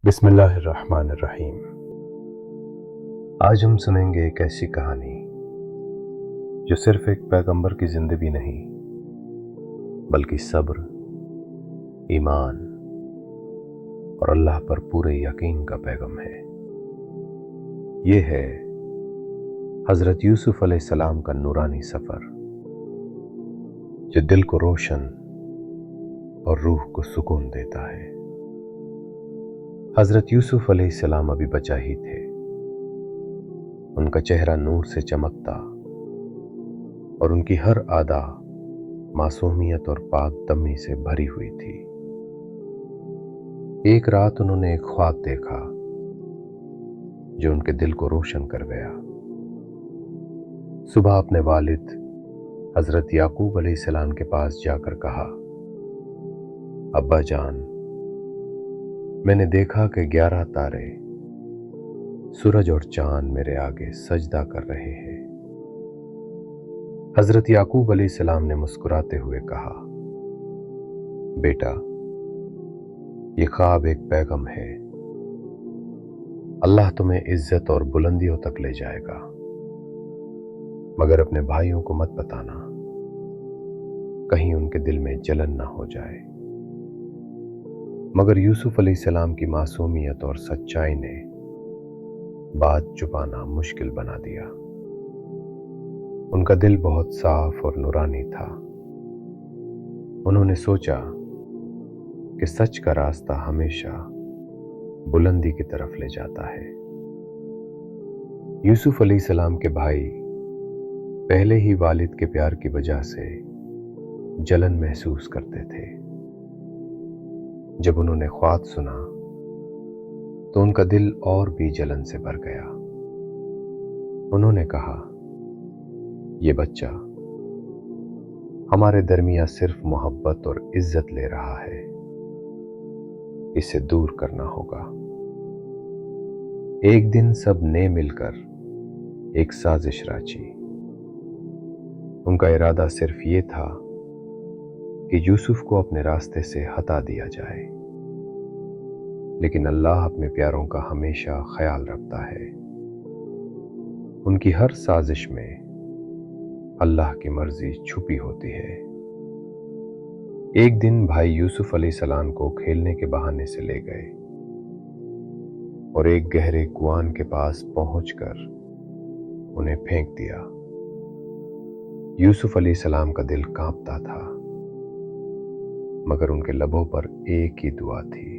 بسم اللہ الرحمن الرحیم۔ آج ہم سنیں گے ایک ایسی کہانی جو صرف ایک پیغمبر کی زندگی نہیں بلکہ صبر، ایمان اور اللہ پر پورے یقین کا پیغام ہے۔ یہ ہے حضرت یوسف علیہ السلام کا نورانی سفر جو دل کو روشن اور روح کو سکون دیتا ہے۔ حضرت یوسف علیہ السلام ابھی بچہ ہی تھے۔ ان کا چہرہ نور سے چمکتا اور ان کی ہر ادا معصومیت اور پاک دمی سے بھری ہوئی تھی۔ ایک رات انہوں نے ایک خواب دیکھا جو ان کے دل کو روشن کر گیا۔ صبح اپنے والد حضرت یعقوب علیہ السلام کے پاس جا کر کہا، ابا جان، میں نے دیکھا کہ 11 تارے، سورج اور چاند میرے آگے سجدہ کر رہے ہیں۔ حضرت یعقوب علیہ السلام نے مسکراتے ہوئے کہا، بیٹا، یہ خواب ایک پیغام ہے۔ اللہ تمہیں عزت اور بلندیوں تک لے جائے گا، مگر اپنے بھائیوں کو مت بتانا، کہیں ان کے دل میں جلن نہ ہو جائے۔ مگر یوسف علیہ السلام کی معصومیت اور سچائی نے بات چھپانا مشکل بنا دیا۔ ان کا دل بہت صاف اور نورانی تھا۔ انہوں نے سوچا کہ سچ کا راستہ ہمیشہ بلندی کی طرف لے جاتا ہے۔ یوسف علیہ السلام کے بھائی پہلے ہی والد کے پیار کی وجہ سے جلن محسوس کرتے تھے۔ جب انہوں نے خواب سنا تو ان کا دل اور بھی جلن سے بھر گیا۔ انہوں نے کہا، یہ بچہ ہمارے درمیان صرف محبت اور عزت لے رہا ہے، اسے دور کرنا ہوگا۔ ایک دن سب نے مل کر ایک سازش رچی۔ ان کا ارادہ صرف یہ تھا کہ یوسف کو اپنے راستے سے ہٹا دیا جائے، لیکن اللہ اپنے پیاروں کا ہمیشہ خیال رکھتا ہے۔ ان کی ہر سازش میں اللہ کی مرضی چھپی ہوتی ہے۔ ایک دن بھائی یوسف علیہ السلام کو کھیلنے کے بہانے سے لے گئے اور ایک گہرے کنویں کے پاس پہنچ کر انہیں پھینک دیا۔ یوسف علیہ السلام کا دل کانپتا تھا، مگر ان کے لبوں پر ایک ہی دعا تھی،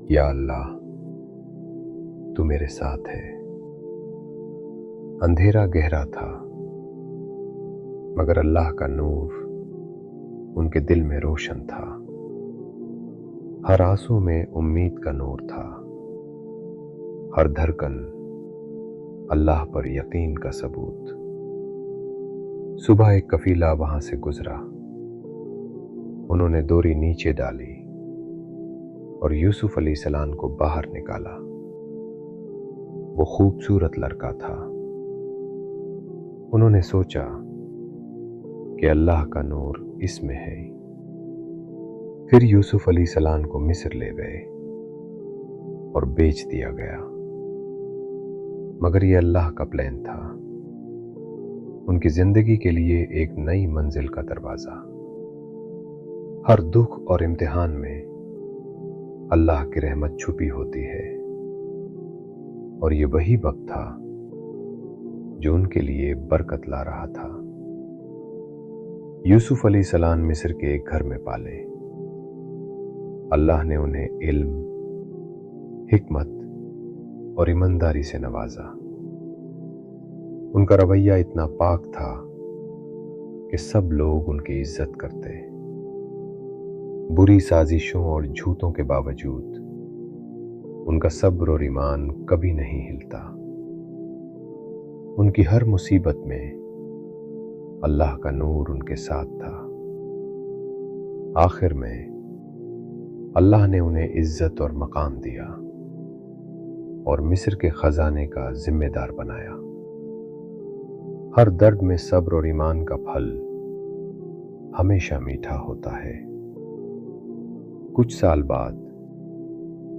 یا اللہ، تو میرے ساتھ ہے۔ اندھیرا گہرا تھا، مگر اللہ کا نور ان کے دل میں روشن تھا۔ ہر آنسو میں امید کا نور تھا، ہر دھڑکن اللہ پر یقین کا ثبوت۔ صبح ایک قافلہ وہاں سے گزرا۔ انہوں نے ڈوری نیچے ڈالی اور یوسف علیہ السلام کو باہر نکالا۔ وہ خوبصورت لڑکا تھا۔ انہوں نے سوچا کہ اللہ کا نور اس میں ہے۔ پھر یوسف علیہ السلام کو مصر لے گئے اور بیچ دیا گیا، مگر یہ اللہ کا پلان تھا، ان کی زندگی کے لیے ایک نئی منزل کا دروازہ۔ ہر دکھ اور امتحان میں اللہ کی رحمت چھپی ہوتی ہے، اور یہ وہی وقت تھا جو ان کے لیے برکت لا رہا تھا۔ یوسف علیہ السلام مصر کے ایک گھر میں پالے۔ اللہ نے انہیں علم، حکمت اور ایمانداری سے نوازا۔ ان کا رویہ اتنا پاک تھا کہ سب لوگ ان کی عزت کرتے۔ بری سازشوں اور جھوٹوں کے باوجود ان کا صبر اور ایمان کبھی نہیں ہلتا۔ ان کی ہر مصیبت میں اللہ کا نور ان کے ساتھ تھا۔ آخر میں اللہ نے انہیں عزت اور مقام دیا اور مصر کے خزانے کا ذمہ دار بنایا۔ ہر درد میں صبر اور ایمان کا پھل ہمیشہ میٹھا ہوتا ہے۔ کچھ سال بعد